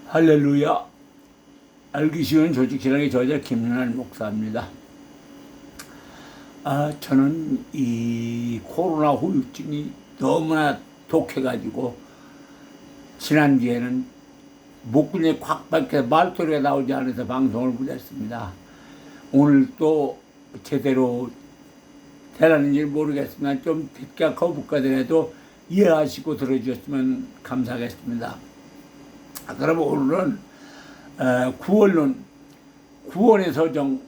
할렐루야. 알기 쉬운 조직신앙의 저자 김윤환 목사입니다. 저는 이 코로나 후유증이 너무나 독해가지고 지난주에는 목구멍이 콱 박혀서 말소리가 나오지 않아서 방송을 못했습니다. 오늘 또 제대로 되라는지 모르겠지만 좀 듣기가 거북하더라도 이해하시고 들어주셨으면 감사하겠습니다. 그럼 오늘은 구원의 서정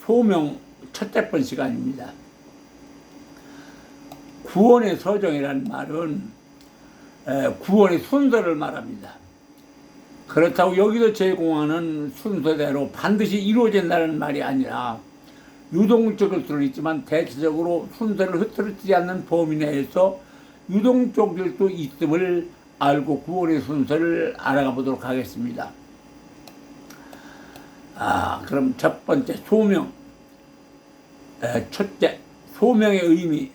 소명 첫째 번 시간입니다. 구원의 서정이라는 말은 구원의 순서를 말합니다. 그렇다고 여기서 제공하는 순서대로 반드시 이루어진다는 말이 아니라 유동적일 수는 있지만 대체적으로 순서를 흐트러지지 않는 범위 내에서 유동적일 수 있음을 알고 구원의 순서를 알아가 보도록 하겠습니다. 그럼 첫 번째 소명. 첫째, 소명의 의미.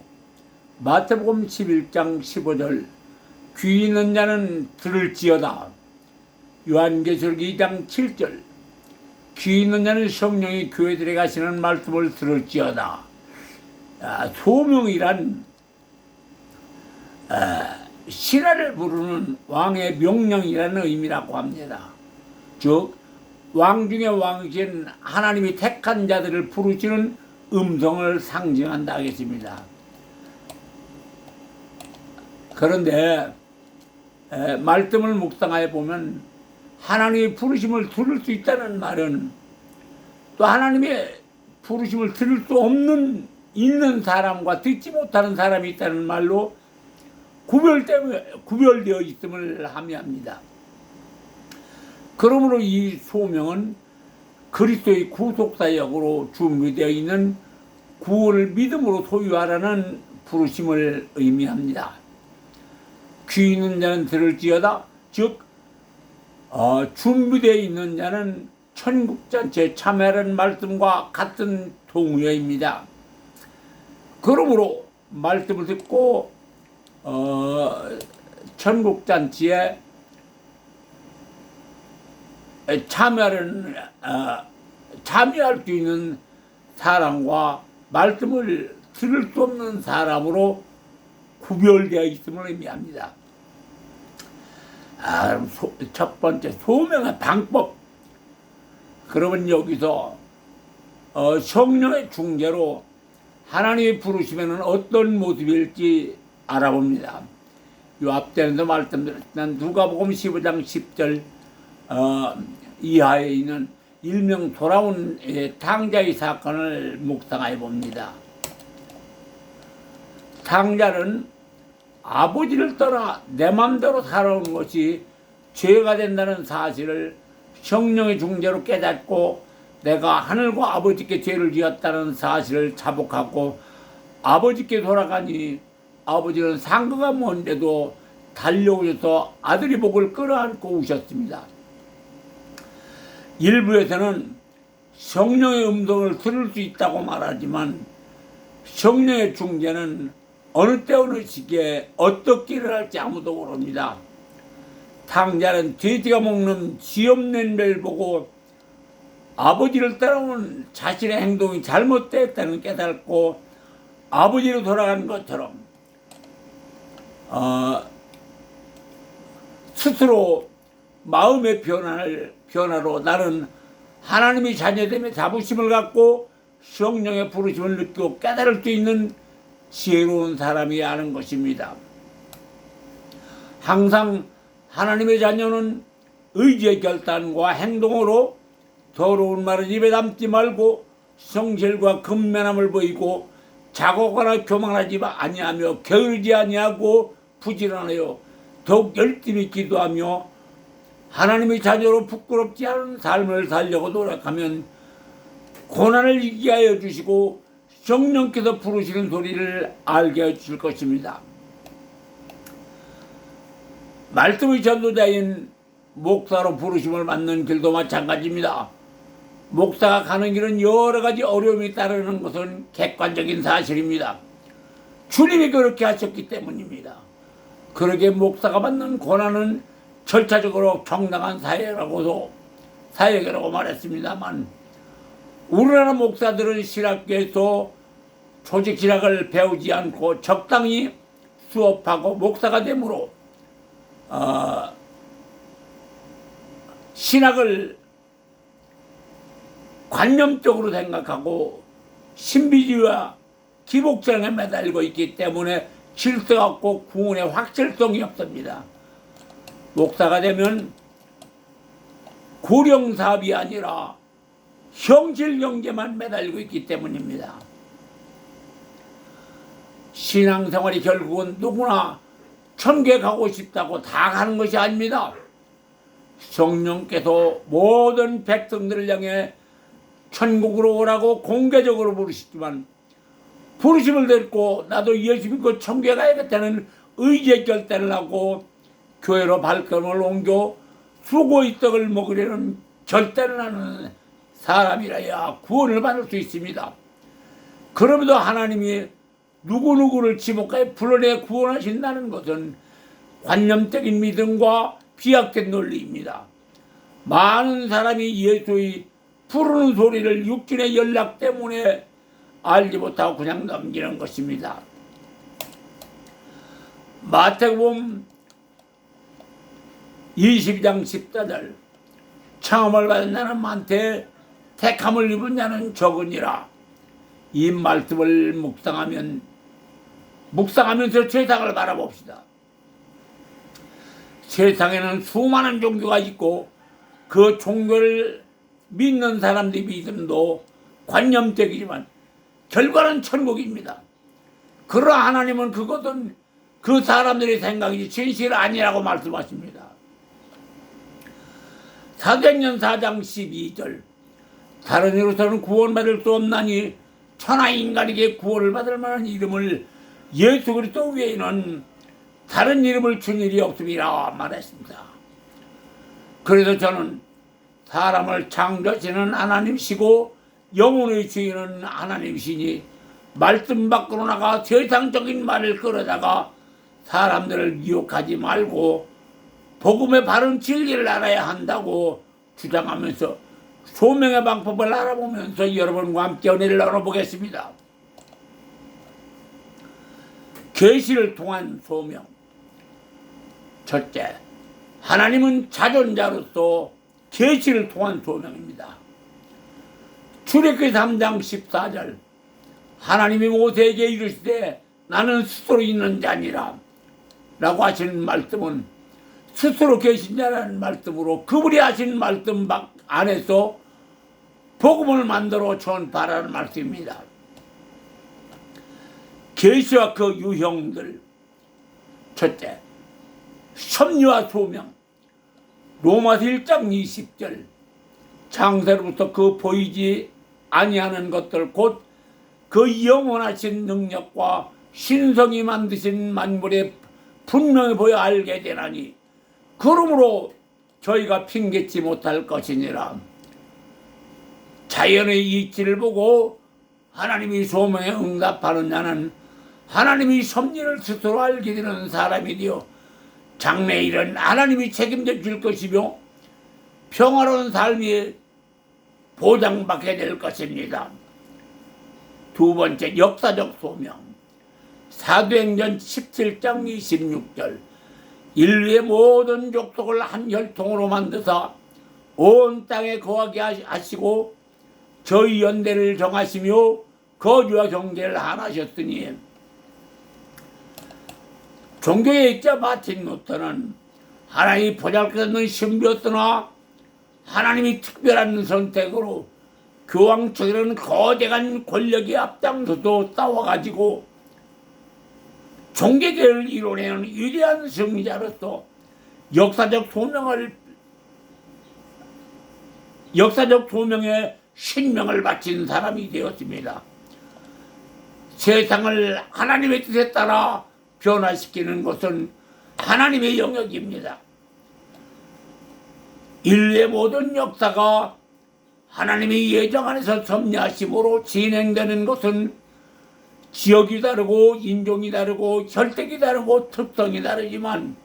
마태복음 11장 15절. 귀 있는 자는 들을지어다. 요한계시록 2장 7절. 귀 있는 자는 성령이 교회들에 가시는 말씀을 들을지어다. 소명이란 신하를 부르는 왕의 명령이라는 의미라고 합니다. 즉 왕 중에 왕이신 하나님이 택한 자들을 부르시는 음성을 상징한다 하겠습니다. 그런데 말씀을 묵상해 보면 하나님의 부르심을 들을 수 있다는 말은 또 하나님의 부르심을 들을 수 없는 있는 사람과 듣지 못하는 사람이 있다는 말로 구별되어 있음을 함의합니다. 그러므로 이 소명은 그리스도의 구속사역으로 준비되어 있는 구원을 믿음으로 소유하라는 부르심을 의미합니다. 귀 있는 자는 들을지어다. 즉 준비되어 있는 자는 천국잔치에 참여하는 말씀과 같은 동의어입니다. 그러므로 말씀을 듣고 천국잔치에 참여할 수 있는 사람과 말씀을 들을 수 없는 사람으로 구별되어 있음을 의미합니다. 그럼 첫 번째 소명의 방법. 그러면 여기서 성령의 중재로 하나님이 부르시면 어떤 모습일지 알아봅니다. 요 앞전에도 말씀드렸지만 누가복음 15장 10절 이하에 있는 일명 돌아온 탕자의 사건을 묵상해 봅니다. 탕자는 아버지를 떠나 내 맘대로 살아온 것이 죄가 된다는 사실을 성령의 중재로 깨닫고 내가 하늘과 아버지께 죄를 지었다는 사실을 자복하고 아버지께 돌아가니 아버지는 상가가 먼데도 달려오셔서 아들의 목을 끌어안고 우셨습니다. 일부에서는 성령의 음성을 들을 수 있다고 말하지만 성령의 중재는 어느 때 어느 시기에 어떻게 일어날지 아무도 모릅니다. 탕자는 돼지가 먹는 쥐없는 별 보고 아버지를 따라온 자신의 행동이 잘못됐다는 깨닫고 아버지로 돌아간 것처럼 스스로 마음의 변화로 나는 하나님의 자녀됨의 자부심을 갖고 성령의 부르심을 느끼고 깨달을 수 있는 지혜로운 사람이 하는 것입니다. 항상 하나님의 자녀는 의지의 결단과 행동으로 더러운 말은 입에 담지 말고 성실과 근면함을 보이고 자고하거나 교만하지 아니하며 게으르지 아니하고 부지런하여 더욱 열심히 기도하며 하나님의 자녀로 부끄럽지 않은 삶을 살려고 노력하면 고난을 이기게 하여 주시고 성령께서 부르시는 소리를 알게 해 주실 것입니다. 말씀의 전도자인 목사로 부르심을 받는 길도 마찬가지입니다. 목사가 가는 길은 여러 가지 어려움이 따르는 것은 객관적인 사실입니다. 주님이 그렇게 하셨기 때문입니다. 그러게 목사가 받는 고난은 절차적으로 정당한 사역이라고 말했습니다만, 우리나라 목사들은 신학교에서 조직 신학을 배우지 않고 적당히 수업하고 목사가 되므로 신학을 관념적으로 생각하고 신비주의와 기복성에 매달리고 있기 때문에 질서가 없고 구원의 확실성이 없습니다. 목사가 되면 고령사업이 아니라 형질경제만 매달리고 있기 때문입니다. 신앙생활이 결국은 누구나 천국에 가고 싶다고 다 가는 것이 아닙니다. 성령께서 모든 백성들을 향해 천국으로 오라고 공개적으로 부르시지만, 부르심을 듣고 나도 예수 믿고 천국에 가야겠다는 의지의 결단을 하고 교회로 발걸음을 옮겨 수고의 떡을 먹으려는 결단을 하는 사람이라야 구원을 받을 수 있습니다. 그럼에도 하나님이 누구누구를 지목하여 불러내 구원하신다는 것은 관념적인 믿음과 비약된 논리입니다. 많은 사람이 예수의 부르는 소리를 육신의 연락 때문에 알지 못하고 그냥 넘기는 것입니다. 마태복음 22장 14절, 청함을 받은 자는 많되 택함을 입은 자는 적으니라. 이 말씀을 묵상하면서 세상을 바라봅시다. 세상에는 수많은 종교가 있고 그 종교를 믿는 사람들의 믿음도 관념적이지만 결과는 천국입니다. 그러나 하나님은 그것은 그 사람들의 생각이지 진실 아니라고 말씀하십니다. 사도행전 4장 12절, 다른 이로서는 구원받을 수 없나니 천하 인간에게 구원을 받을 만한 이름을 예수 그리스도 외에는 다른 이름을 준 일이 없음이라 말했습니다. 그래서 저는 사람을 창조하시는 하나님이시고 영혼의 주인은 하나님이시니 말씀 밖으로 나가 세상적인 말을 끌어다가 사람들을 미혹하지 말고 복음의 바른 진리를 알아야 한다고 주장하면서 소명의 방법을 알아보면서 여러분과 함께 은혜를 나눠보겠습니다. 계시를 통한 소명. 첫째, 하나님은 자존자로서 계시를 통한 소명입니다. 출애굽기 3장 14절, 하나님이 모세에게 이르시되 나는 스스로 있는 자니라 라고 하시는 말씀은 스스로 계신 자라는 말씀으로 그분이 하신 말씀 안에서 복음을 만들어 전파라는 말씀입니다. 계시와 그 유형들. 첫째, 섭리와 소명. 로마서 1장 20절, 창세로부터 그 보이지 아니하는 것들 곧 그 영원하신 능력과 신성이 만드신 만물에 분명히 보여 알게 되나니 그러므로 저희가 핑계치 못할 것이니라. 자연의 이치를 보고 하나님이 소명에 응답하는 자는 하나님이 섭리를 스스로 알게 되는 사람이 되어 장래일은 하나님이 책임져 줄 것이며 평화로운 삶이 보장받게 될 것입니다. 두 번째, 역사적 소명. 사도행전 17장 26절, 인류의 모든 족속을 한 혈통으로 만드사 온 땅에 거하게 하시고 저희 연대를 정하시며 거주와 경제를 하나셨으니. 종교의 액자 마틴 루터는 하나님이 보잘것없는 신비였으나 하나님이 특별한 선택으로 교황 측이라는 거대한 권력이 앞장서서 싸워가지고 종교계를 이뤄내는 위대한 승리자로서 역사적 소명에 신명을 바친 사람이 되었습니다. 세상을 하나님의 뜻에 따라 변화시키는 것은 하나님의 영역입니다. 인류의 모든 역사가 하나님의 예정 안에서 섭리하심으로 진행되는 것은 지역이 다르고 인종이 다르고 혈택이 다르고 특성이 다르지만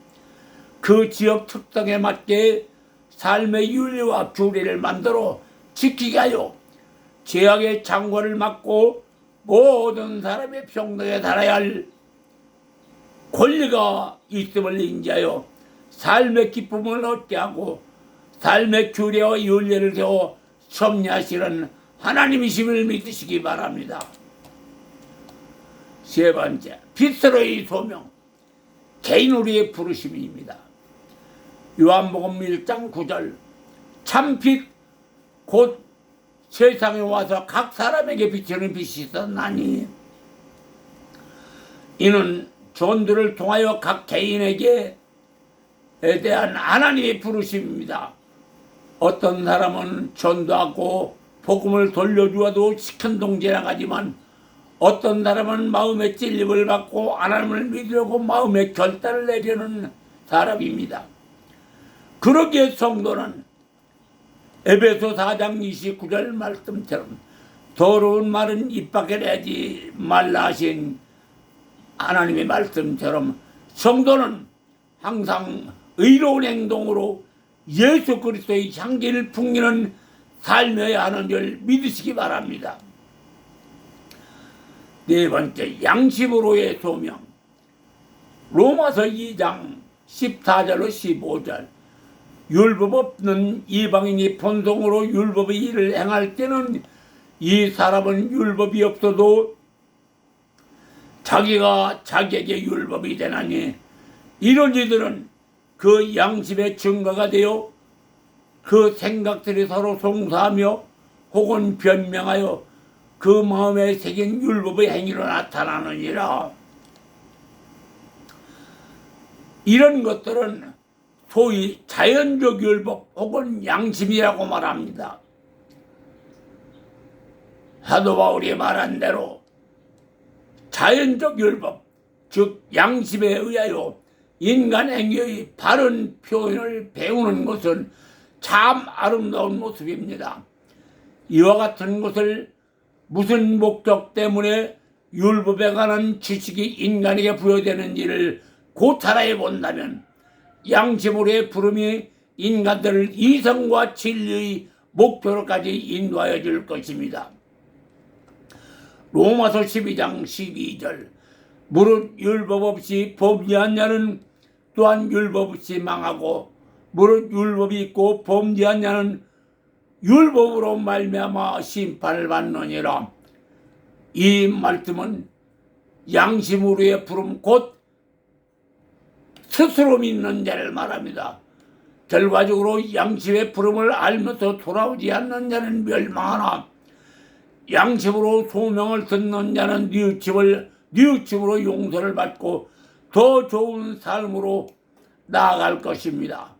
그 지역 특성에 맞게 삶의 윤리와 규례를 만들어 지키게 하여 죄악의 창궐을 막고 모든 사람의 평등에 달해야 할 권리가 있음을 인지하여 삶의 기쁨을 얻게 하고 삶의 규례와 윤리를 세워 섭리하시는 하나님이심을 믿으시기 바랍니다. 세 번째, 빛으로의 소명, 개인 우리의 부르심입니다. 요한복음 1장 9절, 참빛 곧 세상에 와서 각 사람에게 비치는 빛이 있었나니, 이는 전도를 통하여 각 개인에게 대한 하나님의 부르심입니다. 어떤 사람은 전도하고 복음을 돌려주어도 시큰둥지나가지만 어떤 사람은 마음의 찔림을 받고 하나님을 믿으려고 마음의 결단을 내려는 사람입니다. 그러기에 성도는 에베소 4장 29절 말씀처럼 더러운 말은 입 밖에 내지 말라 하신 하나님의 말씀처럼 성도는 항상 의로운 행동으로 예수 그리스도의 향기를 풍기는 삶이어야 하는 줄 믿으시기 바랍니다. 네 번째, 양심으로의 소명, 로마서 2장 14절로 15절, 율법 없는 이방인이 본성으로 율법의 일을 행할 때는 이 사람은 율법이 없어도 자기가 자기에게 율법이 되나니, 이런 이들은 그 양심의 증거가 되어 그 생각들이 서로 송사하며 혹은 변명하여 그 마음에 새긴 율법의 행위로 나타나느니라. 이런 것들은 소위 자연적 율법 혹은 양심이라고 말합니다. 사도 바울이 말한 대로 자연적 율법, 즉 양심에 의하여 인간 행위의 바른 표현을 배우는 것은 참 아름다운 모습입니다. 이와 같은 것을 무슨 목적 때문에 율법에 관한 지식이 인간에게 부여되는지를 고찰해 본다면 양심으로의 부름이 인간들을 이성과 진리의 목표로까지 인도하여 줄 것입니다. 로마서 12장 12절, 무릇 율법 없이 범죄한 자는 또한 율법 없이 망하고 무릇 율법이 있고 범죄한 자는 율법으로 말미암아 심판을 받느니라. 이 말씀은 양심으로의 부름 곧 스스로 믿는 자를 말합니다. 결과적으로 양심의 부름을 알면서 돌아오지 않는 자는 멸망하나 양심으로 소명을 듣는 자는 뉘우침으로 용서를 받고 더 좋은 삶으로 나아갈 것입니다.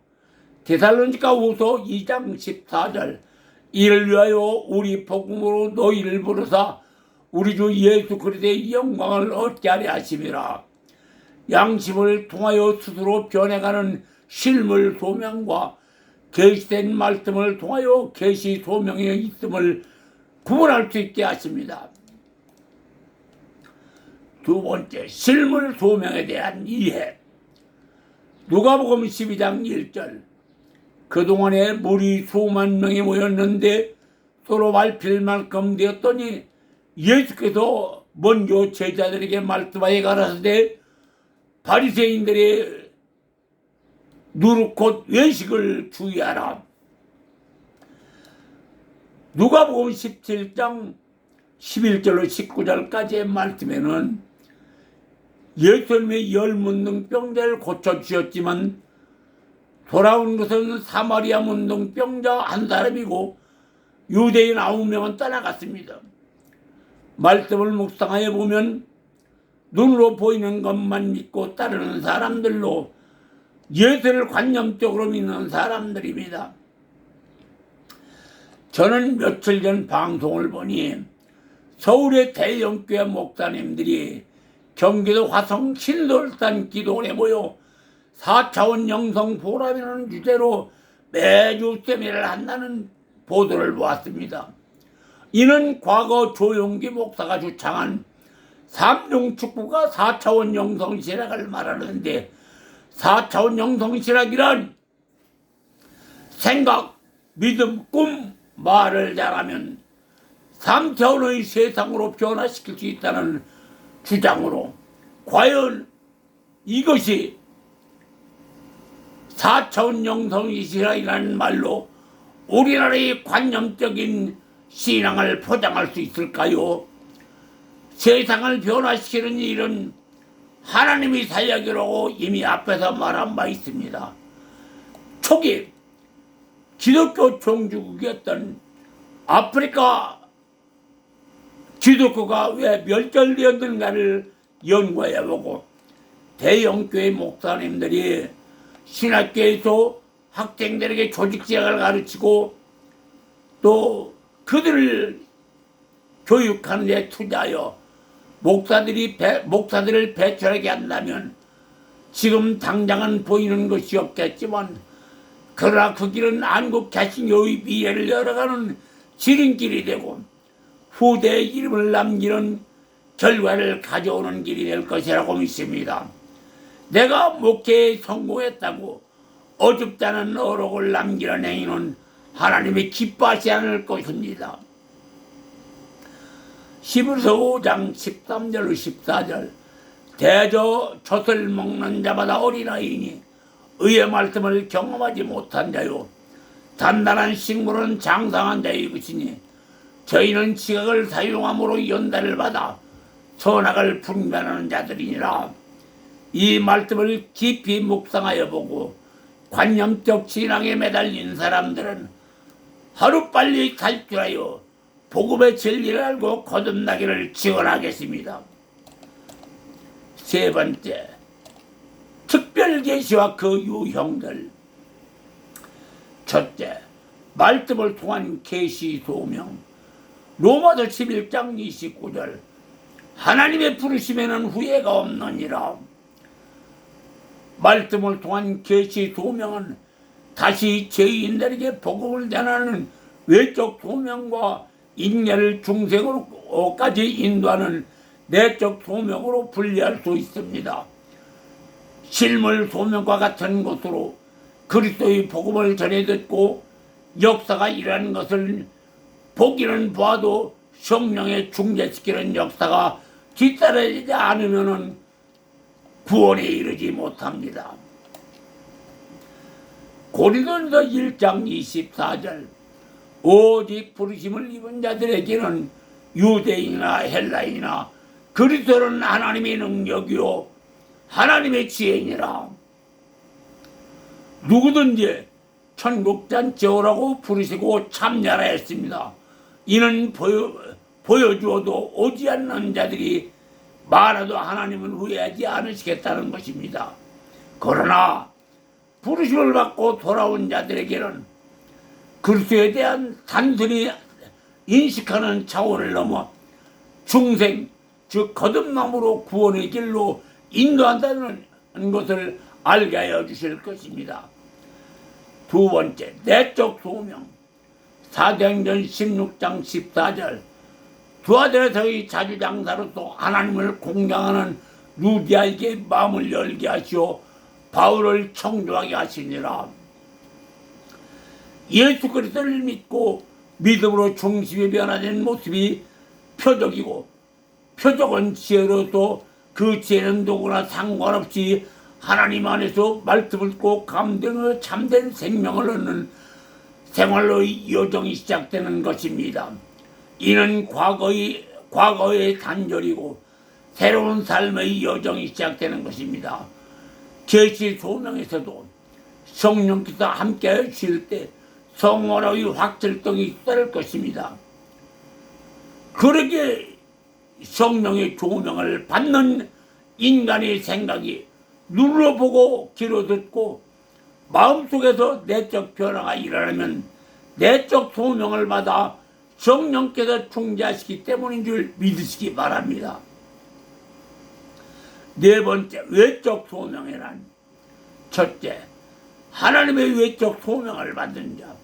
데살로니가후서 2장 14절, 이를 위하여 우리 복음으로 너희를 부르사 우리 주 예수 그리스도의 영광을 얻게 하려 하심이라. 양심을 통하여 스스로 변해가는 실물 소명과 계시된 말씀을 통하여 계시 소명의 있음을 구분할 수 있게 하십니다. 두 번째, 실물 소명에 대한 이해. 누가복음 12장 1절, 그동안에 무리 수만 명이 모였는데 서로 밟힐 만큼 되었더니 예수께서 먼저 제자들에게 말씀하여 가라사대 바리새인들의 누룩 곧 외식을 주의하라. 누가복음 17장 11절로 19절까지의 말씀에는 예수님의 10문둥병자를 고쳐주셨지만 돌아온 것은 사마리아 문둥병자 한 사람이고 유대인 9명은 떠나갔습니다. 말씀을 묵상하여 보면 눈으로 보이는 것만 믿고 따르는 사람들로 예수를 관념적으로 믿는 사람들입니다. 저는 며칠 전 방송을 보니 서울의 대형교회 목사님들이 경기도 화성 신설산 기도원에 모여 4차원 영성 포럼이라는 주제로 매주 세미나를 한다는 보도를 보았습니다. 이는 과거 조용기 목사가 주창한 삼중축구가 4차원 영성 신학을 말하는데 4차원 영성실학이란 생각, 믿음, 꿈, 말을 잘하면 3차원의 세상으로 변화시킬 수 있다는 주장으로 과연 이것이 4차원 영성실학이라는 말로 우리나라의 관념적인 신앙을 포장할 수 있을까요? 세상을 변화시키는 일은 하나님이 살려기라고 이미 앞에서 말한 바 있습니다. 초기 기독교 종주국이었던 아프리카 기독교가 왜 멸절되었는가를 연구해보고 대형교회 목사님들이 신학교에서 학생들에게 조직제학을 가르치고 또 그들을 교육하는 데 투자하여 목사들을 배출하게 한다면 지금 당장은 보이는 것이 없겠지만 그러나 그 길은 한국 개신교의 미래를 열어가는 지름길이 되고 후대의 이름을 남기는 결과를 가져오는 길이 될 것이라고 믿습니다. 내가 목회에 성공했다고 어줍지 않은 어록을 남기는 행위는 하나님이 기뻐하지 않을 것입니다. 히브리서 5장 13절 14절 대저 젖을 먹는 자마다 어린아이니 의의 말씀을 경험하지 못한 자요 단단한 식물은 장상한 자의 것이니 저희는 지각을 사용함으로 연단을 받아 선악을 분별하는 자들이니라. 이 말씀을 깊이 묵상하여 보고 관념적 신앙에 매달린 사람들은 하루빨리 탈출하여 복음의 진리를 알고 거듭나기를 기원하겠습니다. 세 번째, 특별계시와 그 유형들. 첫째, 말씀을 통한 계시 소명. 로마서 11장 29절 하나님의 부르심에는 후회가 없느니라. 말씀을 통한 계시 소명은 다시 죄인들에게 복음을 전하는 외적 소명과 인내를 중생으로까지 인도하는 내적 소명으로 분리할 수 있습니다. 실물 소명과 같은 것으로 그리스도의 복음을 전해 듣고 역사가 일하는 것을 보기는 봐도 성령에 중재시키는 역사가 뒤따르지 않으면 구원에 이르지 못합니다. 고린도전서 1장 24절 오직 부르심을 입은 자들에게는 유대인이나 헬라인이나 그리스도는 하나님의 능력이요 하나님의 지혜니라. 누구든지 천국잔치에 오라고 부르시고 참여하라 했습니다. 이는 보여주어도 오지 않는 자들이 많아도 하나님은 후회하지 않으시겠다는 것입니다. 그러나 부르심을 받고 돌아온 자들에게는 그리스도에 대한 단순히 인식하는 차원을 넘어 중생, 즉 거듭남으로 구원의 길로 인도한다는 것을 알게 하여 주실 것입니다. 두 번째, 내적 소명. 사도행전 16장 14절 두 아들에서의 자주장사로서 하나님을 공경하는 루디아에게 마음을 열게 하시어 바울을 청조하게 하시니라. 예수 그리스도를 믿고 믿음으로 중심이 변화된 모습이 표적이고 표적은 지혜로서 그 지혜는 누구나 상관없이 하나님 안에서 말씀을 듣고 감동으로 참된 생명을 얻는 생활로의 여정이 시작되는 것입니다. 이는 과거의 단절이고 새로운 삶의 여정이 시작되는 것입니다. 계시 소명에서도 성령께서 함께 하실 때 성원의 확철성이 있을 것입니다. 그러게 성령의 조명을 받는 인간의 생각이 눈으로 보고 귀로 듣고 마음속에서 내적 변화가 일어나면 내적 소명을 받아 성령께서 충재하시기 때문인 줄 믿으시기 바랍니다. 네 번째, 외적 소명이란 첫째, 하나님의 외적 소명을 받은 자.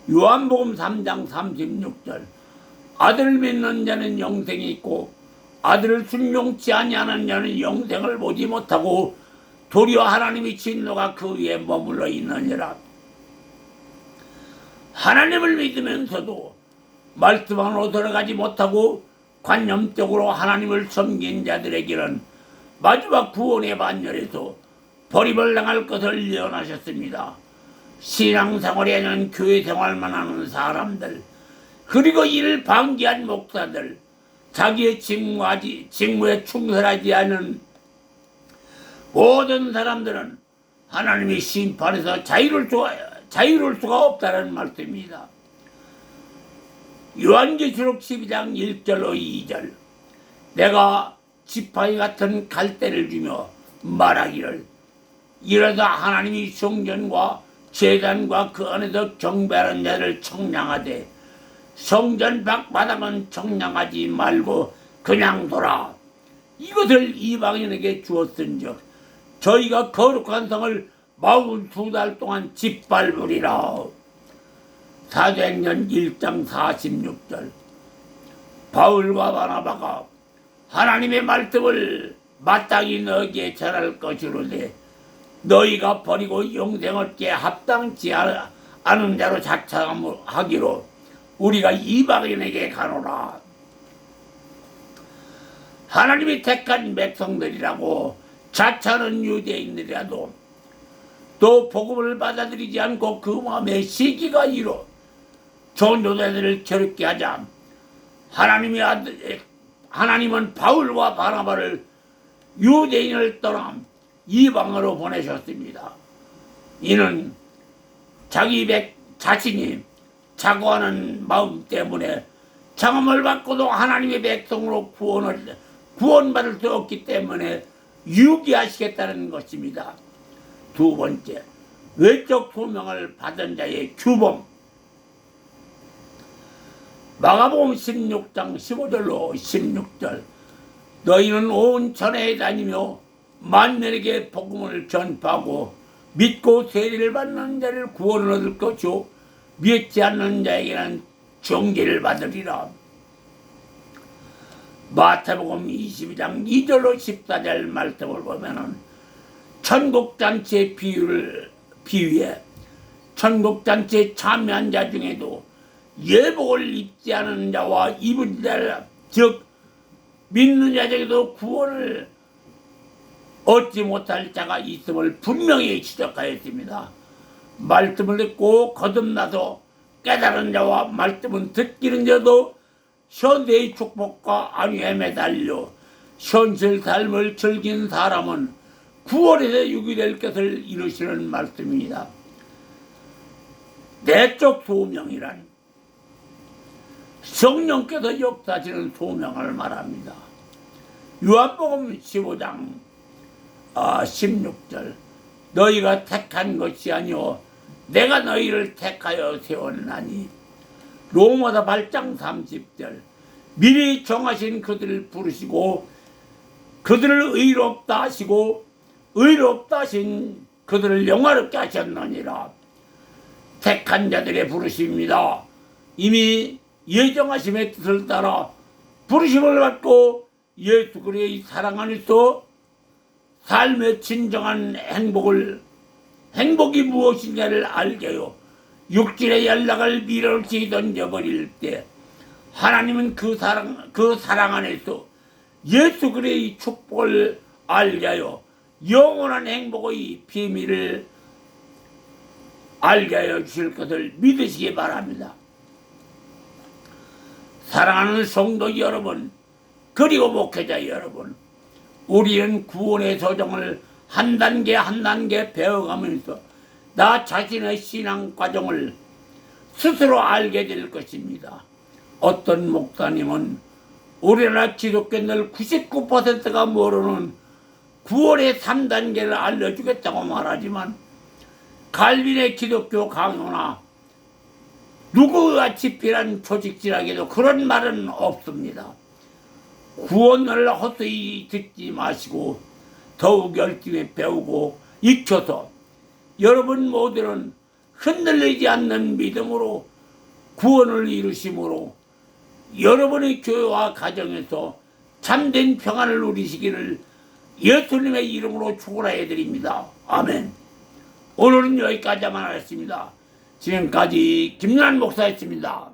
요한복음 3장 36절 아들을 믿는 자는 영생이 있고 아들을 순종치 아니하는 자는 영생을 보지 못하고 도리어 하나님의 진노가 그 위에 머물러 있느니라. 하나님을 믿으면서도 말씀 안으로 들어가지 못하고 관념적으로 하나님을 섬긴 자들에게는 마지막 구원의 반열에서 버림을 당할 것을 예언하셨습니다. 신앙생활에는 교회 생활만 하는 사람들, 그리고 이를 방기한 목사들, 자기의 직무에 충실하지 않은 모든 사람들은 하나님의 심판에서 자유로울 수가 없다는 말씀입니다. 요한계시록 12장 1절로 2절, 내가 지팡이 같은 갈대를 주며 말하기를, 이러다 하나님이 성전과 제단과 그 안에서 경배하는 자를 청량하되 성전 밖바닥은 청량하지 말고 그냥 둬라. 이것을 이방인에게 주었은즉 저희가 거룩한 성을 42달 동안 짓밟으리라. 사도행전 1장 46절, 바울과 바나바가 하나님의 말씀을 마땅히 너에게 전할 것이로되 너희가 버리고 영생 얻기에 합당치 않은 자로 자처하기로 우리가 이방인에게 가노라. 하나님이 택한 백성들이라고 자처하는 유대인들이라도 또 복음을 받아들이지 않고 그 마음에 시기가 이로 전도자들을 괴롭게 하자 하나님은 바울과 바나바를 유대인을 떠나 이방으로 보내셨습니다. 이는 자신이 자고하는 마음 때문에 장엄을 받고도 하나님의 백성으로 구원받을 수 없기 때문에 유기하시겠다는 것입니다. 두 번째, 외적 소명을 받은 자의 규범. 마가복음 16장 15절로 16절, 너희는 온 전해에 다니며 만민에게 복음을 전파하고 믿고 세례를 받는 자를 구원을 얻을 것이요 믿지 않는 자에게는 정죄를 받으리라. 마태복음 22장 2절로 14절 말씀을 보면은 천국잔치의 비유에 천국잔치에 참여한 자 중에도 예복을 입지 않은 자와 입은 자, 즉 믿는 자 중에도 구원을 얻지 못할 자가 있음을 분명히 지적하였습니다. 말씀을 듣고 거듭나서 깨달은 자와 말씀은 듣기는 자도 현대의 축복과 안위에 매달려 현실 삶을 즐긴 사람은 구원에서 유기될 것을 이루시는 말씀입니다. 내적 소명이란 성령께서 역사하시는 소명을 말합니다. 요한복음 15장 16절, 너희가 택한 것이 아니오 내가 너희를 택하여 세웠나니. 로마서 8장 30절, 미리 정하신 그들을 부르시고 그들을 의롭다 하시고 의롭다 하신 그들을 영화롭게 하셨느니라. 택한 자들의 부르심입니다. 이미 예정하심의 뜻을 따라 부르심을 받고 예수 그리스도의 사랑 안에서 삶의 진정한 행복이 무엇인가를 알게 하여 육신의 연락을 밀어넣기 던져버릴 때 하나님은 그 사랑 안에서 예수 그리스도의 축복을 알게 하여 영원한 행복의 비밀을 알게 하여 주실 것을 믿으시기 바랍니다. 사랑하는 성도 여러분, 그리고 목회자 여러분, 우리는 구원의 소정을 한 단계 한 단계 배워가면서 나 자신의 신앙 과정을 스스로 알게 될 것입니다. 어떤 목사님은 우리나라 기독교인들 99%가 모르는 구원의 3단계를 알려주겠다고 말하지만 갈빈의 기독교 강요나 누구가 집필한 조직질하게도 그런 말은 없습니다. 구원을 헛되이 듣지 마시고 더욱 열심히 배우고 익혀서 여러분 모두는 흔들리지 않는 믿음으로 구원을 이루심으로 여러분의 교회와 가정에서 참된 평안을 누리시기를 예수님의 이름으로 축원해 드립니다. 아멘. 오늘은 여기까지만 하겠습니다. 지금까지 김난 목사였습니다.